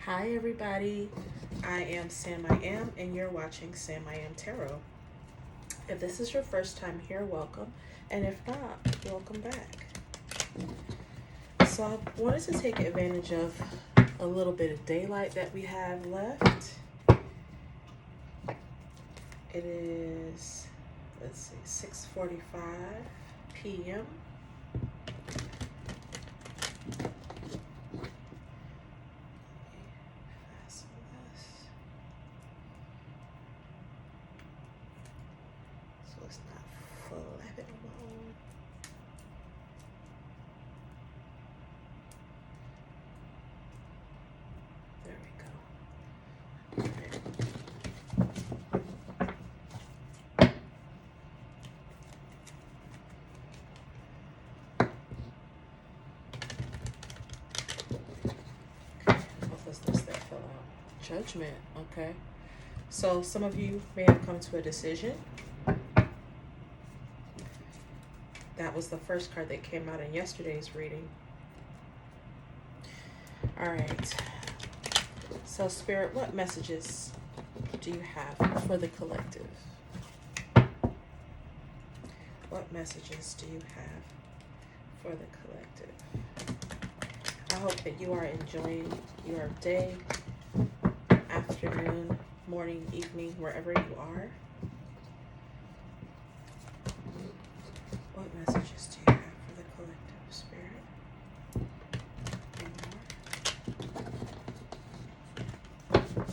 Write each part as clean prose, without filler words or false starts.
Hi everybody, I am SamIAm and you're watching SamIAm Tarot. If this is your first time here, welcome, and if not, welcome back. So I wanted to take advantage of a little bit of daylight that we have left. It is, let's see, 6:45 p.m. So it's not flapping along. There we go. Okay. What was this that fell out? Judgment. Okay. So some of you may have come to a decision. That was the first card that came out in yesterday's reading. All right. So Spirit, what messages do you have for the collective? What messages do you have for the collective? I hope that you are enjoying your day, afternoon, morning, evening, wherever you are. What messages do you have for the collective, Spirit? Okay.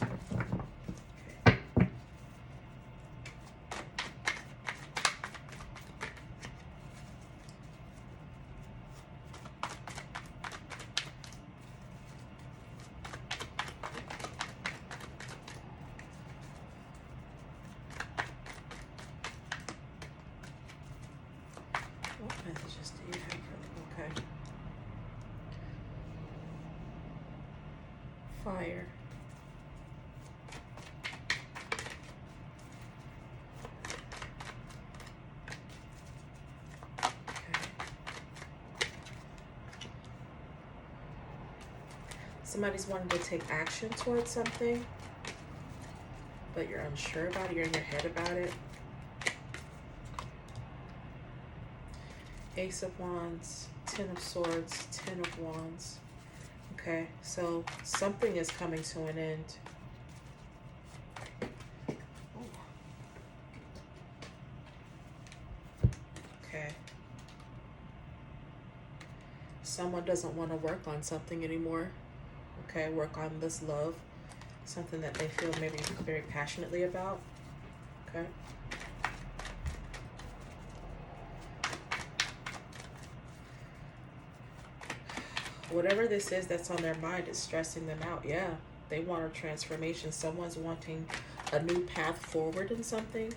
What messages do you have for them? Okay. Fire. Okay. Somebody's wanting to take action towards something, but you're unsure about it. You're in your head about it. Ace of Wands, Ten of Swords, Ten of Wands. Okay, so something is coming to an end. Okay. Someone doesn't want to work on something anymore. Okay, work on this love. Something that they feel maybe very passionately about. Okay. Whatever this is that's on their mind is stressing them out. Yeah, they want a transformation. Someone's wanting a new path forward in something.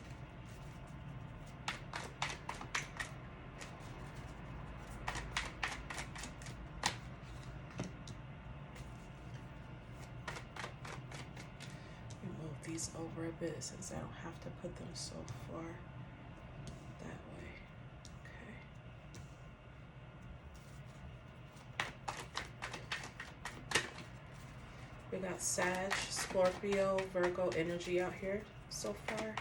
Move these over a bit since I don't have to put them so far that way. We got Sag, Scorpio, Virgo energy out here so far.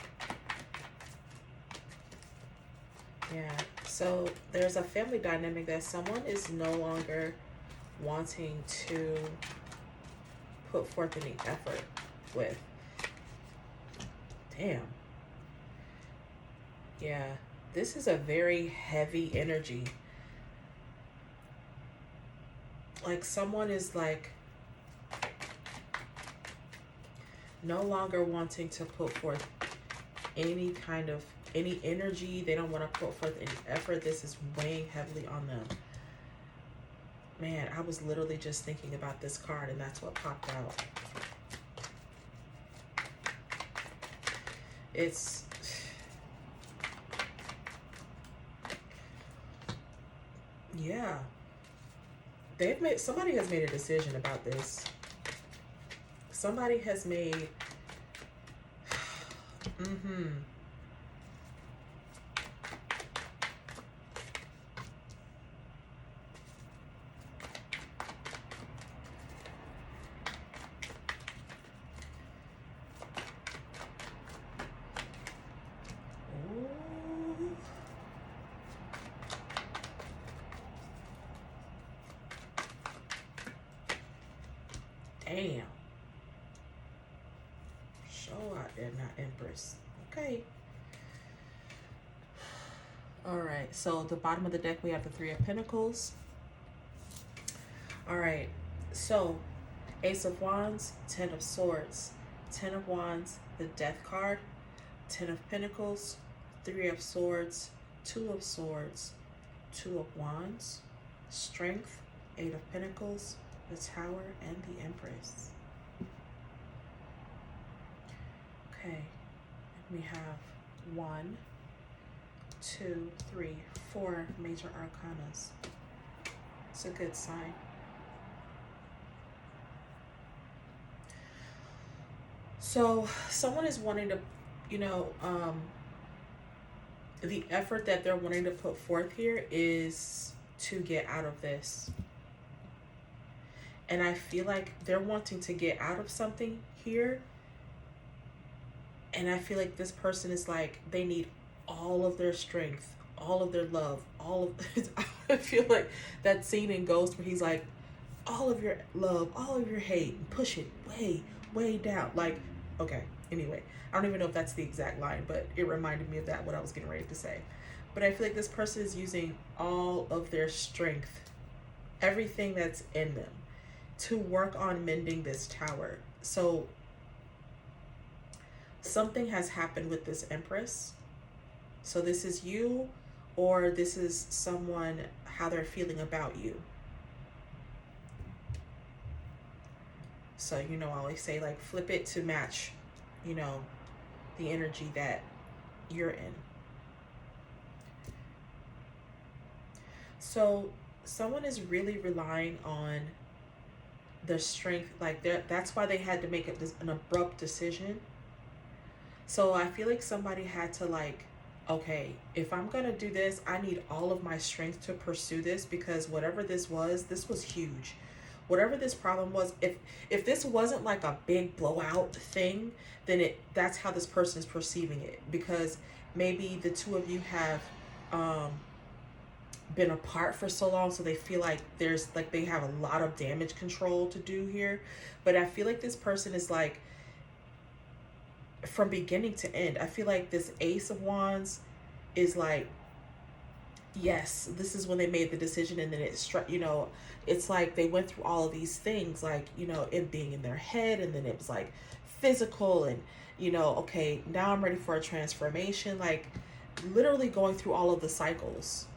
Yeah, so there's a family dynamic that someone is no longer wanting to put forth any effort with. Damn. Yeah, this is a very heavy energy. Like someone is like no longer wanting to put forth any kind of any energy. They don't want to put forth any effort. This is weighing heavily on them. Man, I was literally just thinking about this card and that's what popped out. It's yeah. Somebody has made a decision about this. Somebody has made Damn. Show out there, not Empress. Okay. All right. So the bottom of the deck, we have the Three of Pentacles. All right. So Ace of Wands, Ten of Swords, Ten of Wands, the Death card, Ten of Pentacles, Three of Swords, Two of Swords, Two of Wands, Strength, Eight of Pentacles, the Tower, and the Empress. Okay, we have 1, 2, 3, 4 major arcanas. It's a good sign. So someone is wanting to, you know, the effort that they're wanting to put forth here is to get out of this. And I feel like they're wanting to get out of something here. And I feel like this person is like, they need all of their strength, all of their love, all of, I feel like that scene in Ghost where he's like, all of your love, all of your hate, and push it way, way down. Like, okay, anyway, I don't even know if that's the exact line, but it reminded me of that, what I was getting ready to say. But I feel like this person is using all of their strength, everything that's in them, to work on mending this tower. So something has happened with this Empress. So this is you, or this is someone, how they're feeling about you. So, you know, I always say, like, flip it to match, you know, the energy that you're in. So someone is really relying on their strength. Like, that's why they had to make an abrupt decision. So I feel like somebody had to, like, okay, if I'm going to do this, I need all of my strength to pursue this, because whatever this was huge. Whatever this problem was, if this wasn't like a big blowout thing, then that's how this person is perceiving it. Because maybe the two of you have been apart for so long, so they feel like they have a lot of damage control to do here. But I feel like this person is like, from beginning to end, I feel like this Ace of Wands is like, yes, this is when they made the decision, and then it struck, you know, it's like they went through all of these things, like, you know, it being in their head, and then it was like physical, and, you know, okay, now I'm ready for a transformation, like literally going through all of the cycles.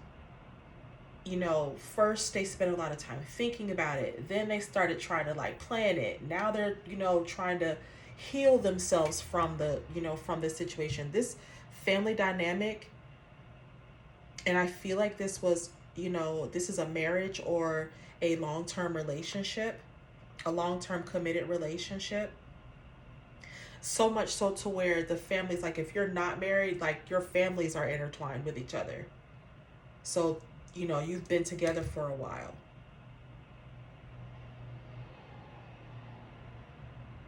You know, first they spent a lot of time thinking about it, then they started trying to like plan it. Now they're, you know, trying to heal themselves from the, you know, from this situation, this family dynamic. And I feel like this was, you know, this is a marriage or a long-term relationship, a long-term committed relationship. So much so to where the families, like if you're not married, like your families are intertwined with each other. So, you know, you've been together for a while.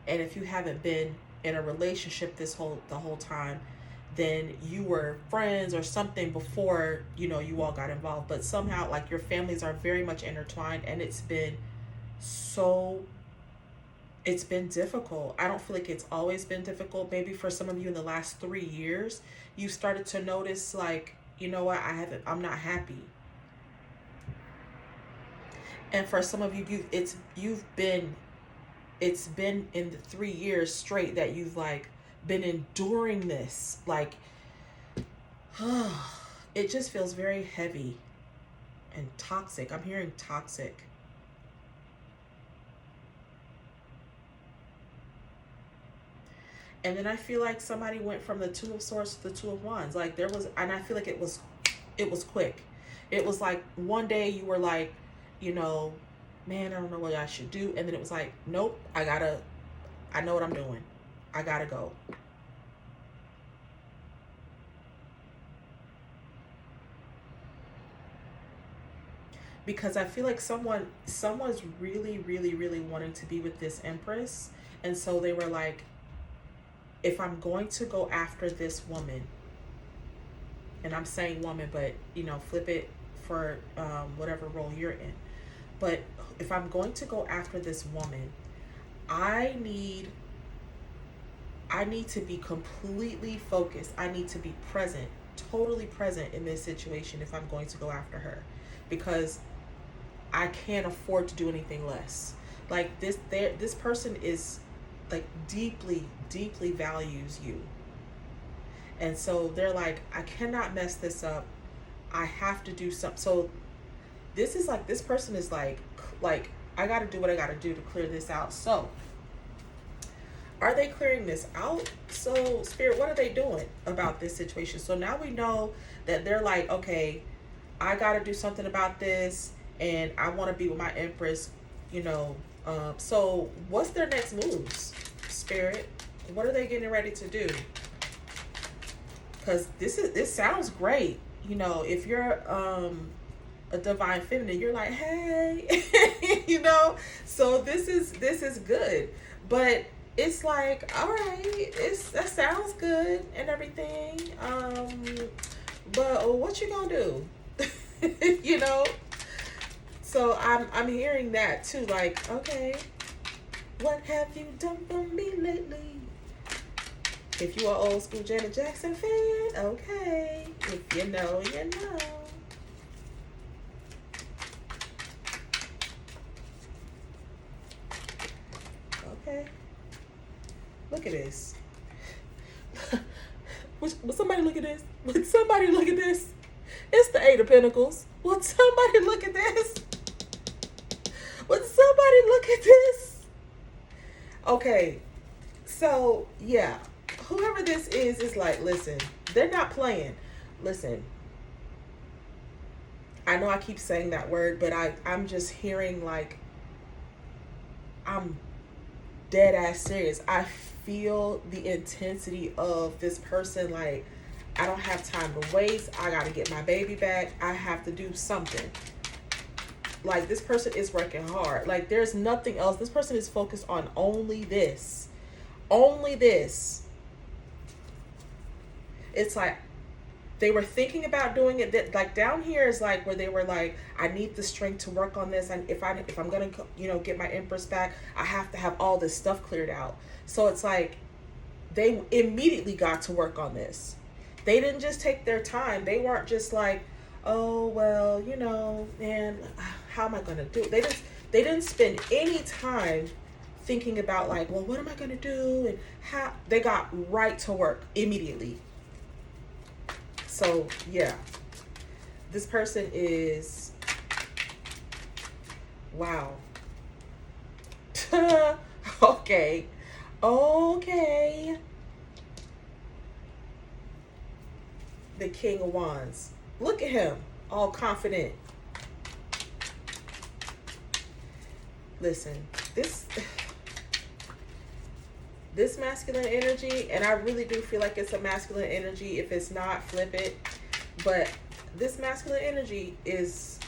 And if you haven't been in a relationship the whole time, then you were friends or something before, you know, you all got involved. But somehow, like, your families are very much intertwined, and it's been difficult. I don't feel like it's always been difficult. Maybe for some of you in the last 3 years, you started to notice, like, you know what, I'm not happy. And for some of you, it's been in the 3 years straight that you've like been enduring this, like, it just feels very heavy and toxic. I'm hearing toxic. And then I feel like somebody went from the Two of Swords to the Two of Wands. Like there was, and I feel like it was quick. It was like one day you were like, you know, man, I don't know what I should do. And then it was like, nope, I know what I'm doing. I gotta go. Because I feel like someone's really, really, really wanting to be with this Empress. And so they were like, if I'm going to go after this woman, and I'm saying woman, but, you know, flip it for whatever role you're in. But if I'm going to go after this woman, I need to be completely focused. I need to be present, totally present in this situation if I'm going to go after her, because I can't afford to do anything less. Like this person is like deeply, deeply values you. And so they're like, I cannot mess this up. I have to do something. So this is like, this person is like I got to do what I got to do to clear this out. So are they clearing this out? So Spirit, what are they doing about this situation? So now we know that they're like, okay, I got to do something about this, and I want to be with my empress, you know. So what's their next moves, Spirit? What are they getting ready to do? Because this sounds great. You know, if you're a divine feminine, you're like, hey, you know. So this is good, but it's like, all right, that sounds good and everything. But what you gonna do? You know. So I'm hearing that too. Like, okay, what have you done for me lately? If you are old school Janet Jackson fan, okay. If you know, you know. Okay. Look at this. Would somebody look at this? Would somebody look at this? It's the Eight of Pentacles. Would somebody look at this? Would somebody look at this? Okay. So, yeah. Whoever this is like, listen, they're not playing. Listen, I know I keep saying that word, but I'm just hearing like, I'm dead ass serious. I feel the intensity of this person. Like, I don't have time to waste. I got to get my baby back. I have to do something. Like, this person is working hard. Like, there's nothing else. This person is focused on only this. Only this. It's like they were thinking about doing it. That, like, down here is like where they were like, I need the strength to work on this, and if I'm gonna, you know, get my empress back, I have to have all this stuff cleared out. So it's like they immediately got to work on this. They didn't just take their time. They weren't just like, oh well, you know, and how am I gonna do it? They didn't spend any time thinking about like, well, what am I gonna do, and how. They got right to work immediately. So, yeah, this person is, wow. Okay. Okay. The King of Wands. Look at him, all confident. Listen, this masculine energy, and I really do feel like it's a masculine energy. If it's not, flip it. But this masculine energy is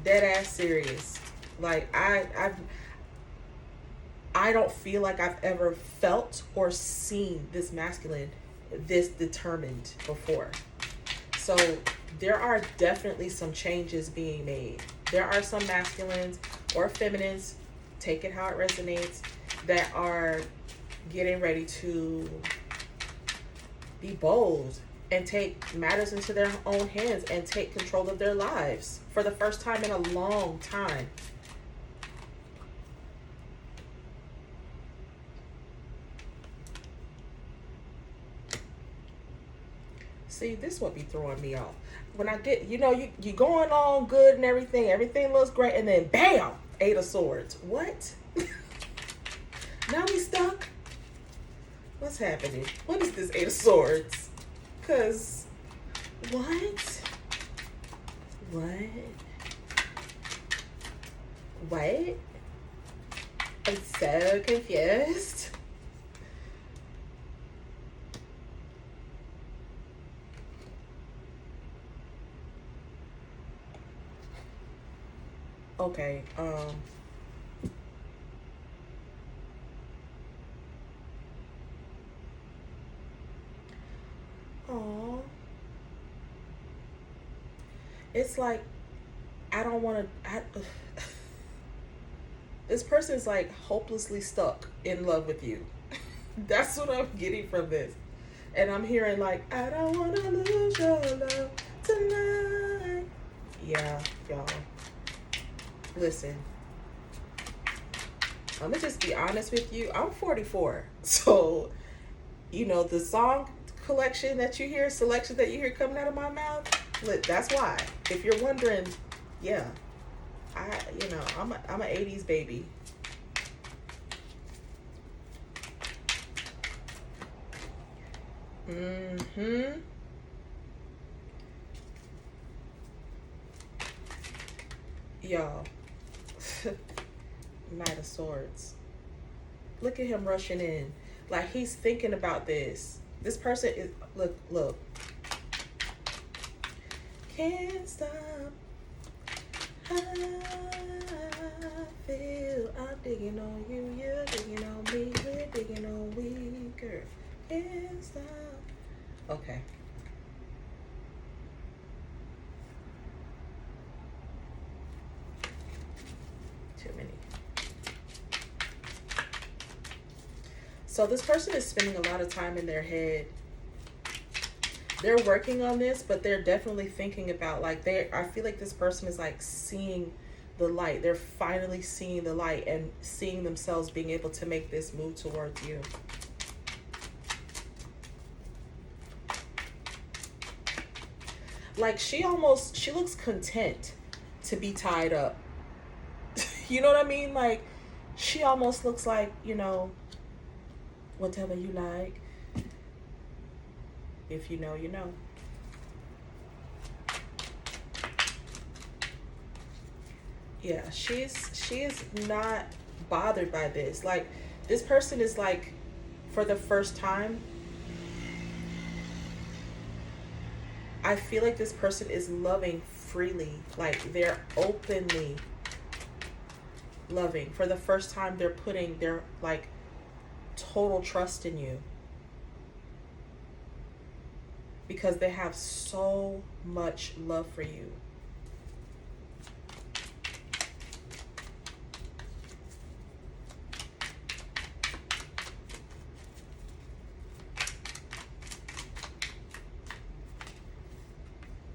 dead ass serious. Like, I don't feel like I've ever felt or seen this masculine this determined before. So there are definitely some changes being made. There are some masculines or feminines, take it how it resonates, that are getting ready to be bold and take matters into their own hands and take control of their lives for the first time in a long time. See, this would be throwing me off. When I get, you know, you going on good and everything looks great, and then bam, Eight of Swords. What? Now we stuck? What's happening? What is this Eight of Swords? Because, what? I'm so confused. Okay, oh, it's like, I don't want to, This person is like hopelessly stuck in love with you. That's what I'm getting from this. And I'm hearing like, I don't want to lose your love tonight. Yeah, y'all. Listen. I'm going to just be honest with you. I'm 44. So, you know, the song collection that you hear, selection that you hear coming out of my mouth, that's why. If you're wondering, yeah. I'm an 80s baby. Mm-hmm. Y'all. Knight of Swords. Look at him rushing in. Like he's thinking about this. This person is, look. Can't stop. I feel I'm digging on you, you're digging on me, we're digging on we, girl. Can't stop. Okay. Too many. So this person is spending a lot of time in their head. They're working on this, but they're definitely thinking about, like, I feel like this person is like seeing the light. They're finally seeing the light and seeing themselves being able to make this move towards you. Like she looks content to be tied up. You know what I mean? Like she almost looks like, you know, whatever you like. If you know, you know. Yeah, she is not bothered by this. Like this person is like, for the first time, I feel like this person is loving freely. Like they're openly loving. For the first time, they're putting their like total trust in you. Because they have so much love for you.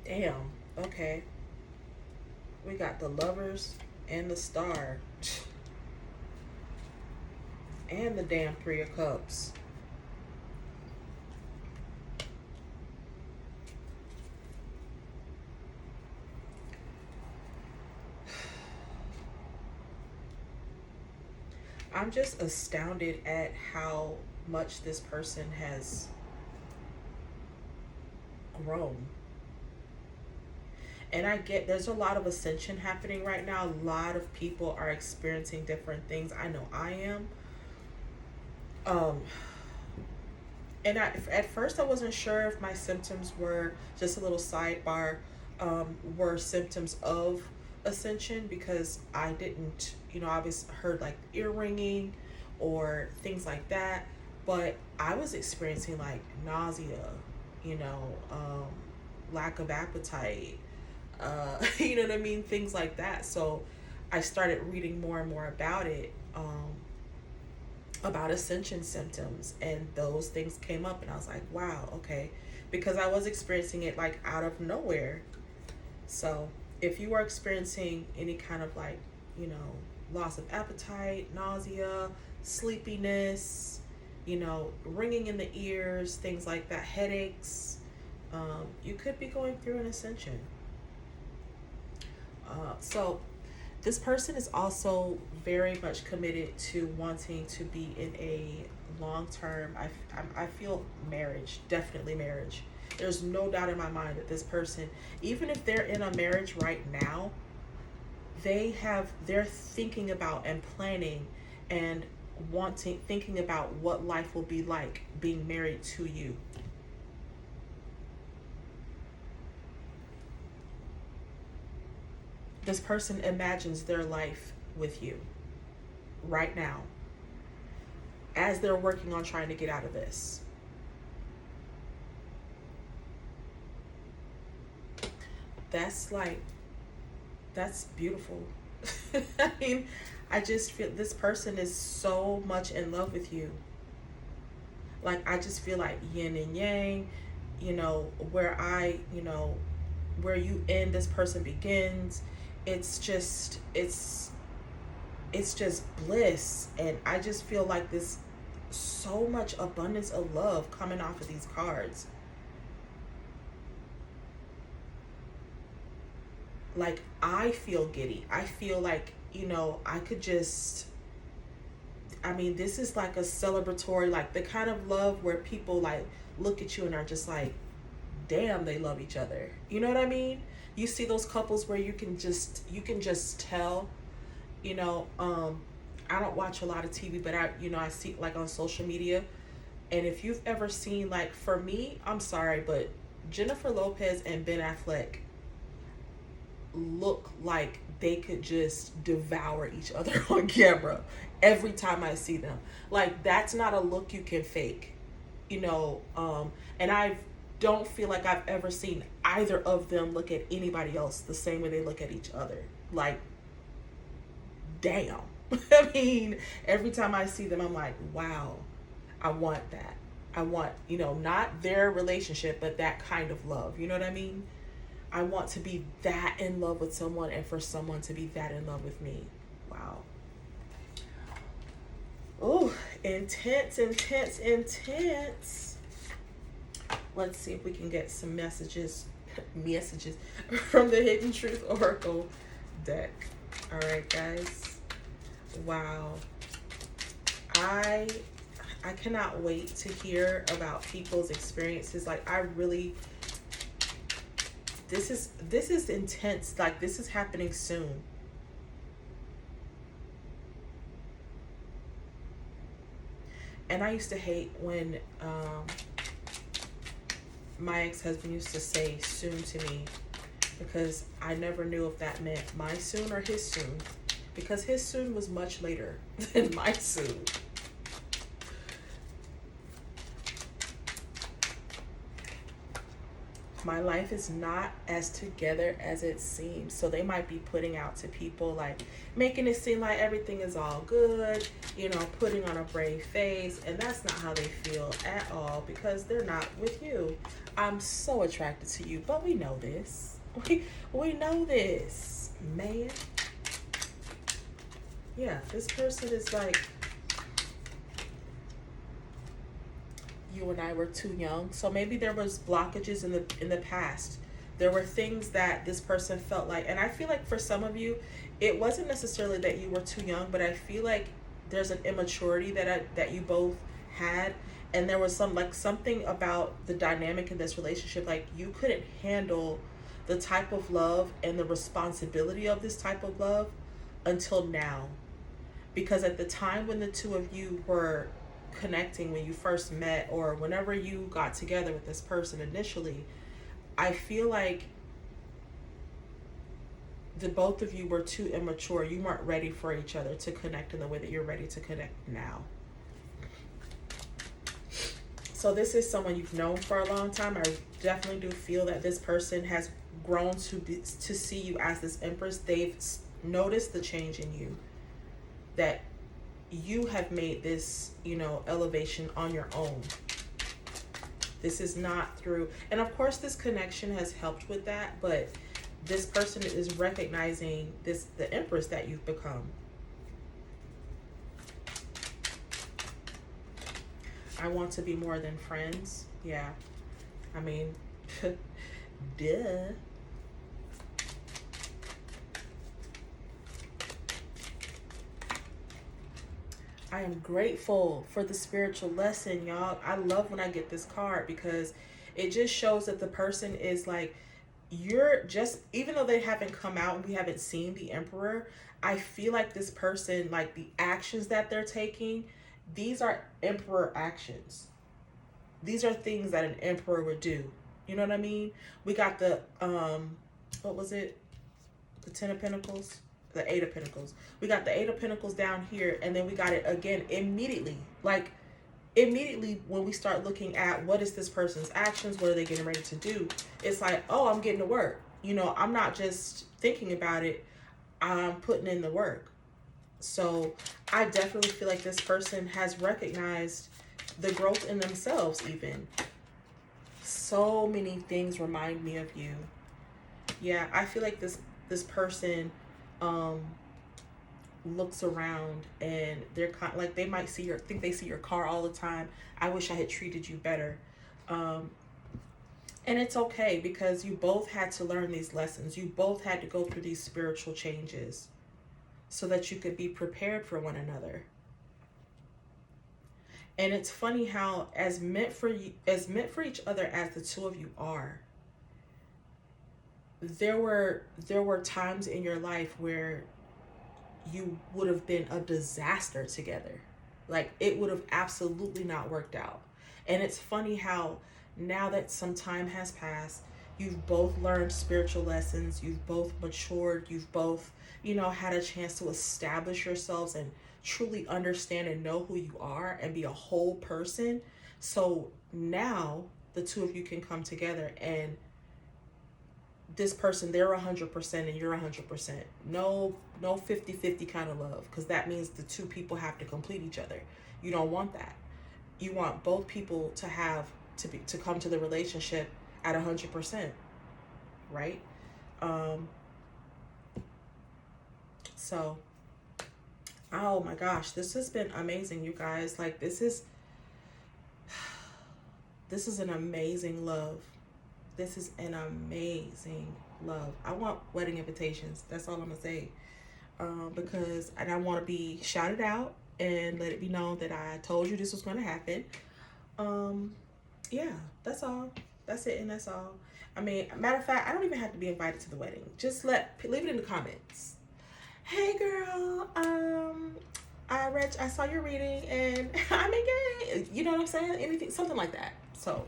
Damn. Okay. We got the Lovers and the Star. And the damn Three of Cups. I'm just astounded at how much this person has grown. And I get there's a lot of ascension happening right now. A lot of people are experiencing different things. I know I am. And at first I wasn't sure if my symptoms were, just a little sidebar, were symptoms of ascension, because I didn't, you know, I always heard like ear ringing or things like that, but I was experiencing like nausea, you know, lack of appetite, you know what I mean, things like that. So I started reading more and more about it, about ascension symptoms, and those things came up, and I was like, wow, okay, because I was experiencing it like out of nowhere. So if you are experiencing any kind of like, you know, loss of appetite, nausea, sleepiness, you know, ringing in the ears, things like that, headaches, you could be going through an ascension. So this person is also very much committed to wanting to be in a long-term, I feel marriage, definitely marriage. There's no doubt in my mind that this person, even if they're in a marriage right now, they're thinking about and planning and thinking about what life will be like being married to you. This person imagines their life with you right now as they're working on trying to get out of this. That's beautiful. I mean, I just feel this person is so much in love with you. Like, I just feel like yin and yang, where you end, this person begins. It's just, it's just bliss. And I just feel like this so much abundance of love coming off of these cards. Like, I feel giddy. I feel like, I could just, I mean, this is like a celebratory, like the kind of love where people like look at you and are just like, damn, they love each other. You know what I mean? You see those couples where you can just tell, I don't watch a lot of TV, but I see like on social media. And if you've ever seen, like, for me, I'm sorry, but Jennifer Lopez and Ben Affleck look like they could just devour each other on camera every time I see them. Like, that's not a look you can fake, and I don't feel like I've ever seen either of them look at anybody else the same way they look at each other. Like, damn. I mean, every time I see them, I'm like, wow, I want that. I want, not their relationship, but that kind of love. You know what I mean? I want to be that in love with someone, and for someone to be that in love with me. Wow. Oh, intense, intense, intense. Let's see if we can get some messages from the Hidden Truth Oracle deck. All right, guys. Wow. I cannot wait to hear about people's experiences. Like, I really, this is intense. Like, this is happening soon. And I used to hate when my ex-husband used to say soon to me, because I never knew if that meant my soon or his soon, because his soon was much later than my soon. My life is not as together as it seems. So they might be putting out to people, like, making it seem like everything is all good, putting on a brave face. And that's not how they feel at all, because they're not with you. I'm so attracted to you, but we know this. We know this, man. Yeah, this person is like, you and I were too young. So maybe there was blockages in the past. There were things that this person felt like, and I feel like for some of you, it wasn't necessarily that you were too young, but I feel like there's an immaturity that you both had, and there was something about the dynamic in this relationship, like you couldn't handle the type of love and the responsibility of this type of love until now. Because at the time when the two of you were connecting, when you first met, or whenever you got together with this person initially, I feel like the both of you were too immature. You weren't ready for each other to connect in the way that you're ready to connect now. So this is someone you've known for a long time. I definitely do feel that this person has grown to see you as this empress. They've noticed the change in you, that you have made this, elevation on your own. This is not through, and of course this connection has helped with that, but this person is recognizing the empress that you've become. I want to be more than friends. Yeah. I mean, duh. I am grateful for the spiritual lesson, y'all. I love when I get this card, because it just shows that the person is like, you're just, even though they haven't come out and we haven't seen the Emperor, I feel like this person, like the actions that they're taking, these are Emperor actions. These are things that an Emperor would do. You know what I mean? We got the, what was it? The 10 of Pentacles? The 8 of Pentacles. We got the 8 of Pentacles down here, and then we got it again immediately. Like, immediately when we start looking at what is this person's actions, what are they getting ready to do, it's like, oh, I'm getting to work. I'm not just thinking about it. I'm putting in the work. So I definitely feel like this person has recognized the growth in themselves even. So many things remind me of you. Yeah, I feel like this person um looks around and they're kind like they might see your think they see your car all the time. I wish I had treated you better. Um and it's okay because you both had to learn these lessons. You both had to go through these spiritual changes so that you could be prepared for one another. And it's funny how as meant for you, as meant for each other as the two of you are, there were times in your life where you would have been a disaster together. Like it would have absolutely not worked out. And it's funny how now that some time has passed, you've both learned spiritual lessons, you've both matured, you've both, had a chance to establish yourselves and truly understand and know who you are and be a whole person. So now the two of you can come together and this person, they're 100% and you're 100%. No 50-50 kind of love, because that means the two people have to complete each other. You don't want that. You want both people to have to come to the relationship at 100%, right? So oh my gosh, this has been amazing, you guys. Like this is an amazing love. This is an amazing love. I want wedding invitations. That's all I'm gonna say. Because and I want to be shouted out and let it be known that I told you this was going to happen. Yeah, that's all. That's it, and that's all. I mean, matter of fact, I don't even have to be invited to the wedding. Just leave it in the comments. Hey, girl. I saw your reading and I'm engaged. You know what I'm saying? Anything, something like that. So,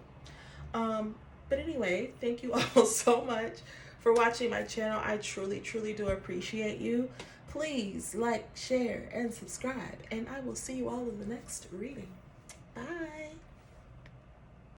but anyway, thank you all so much for watching my channel. I truly, truly do appreciate you. Please like, share, and subscribe. And I will see you all in the next reading. Bye.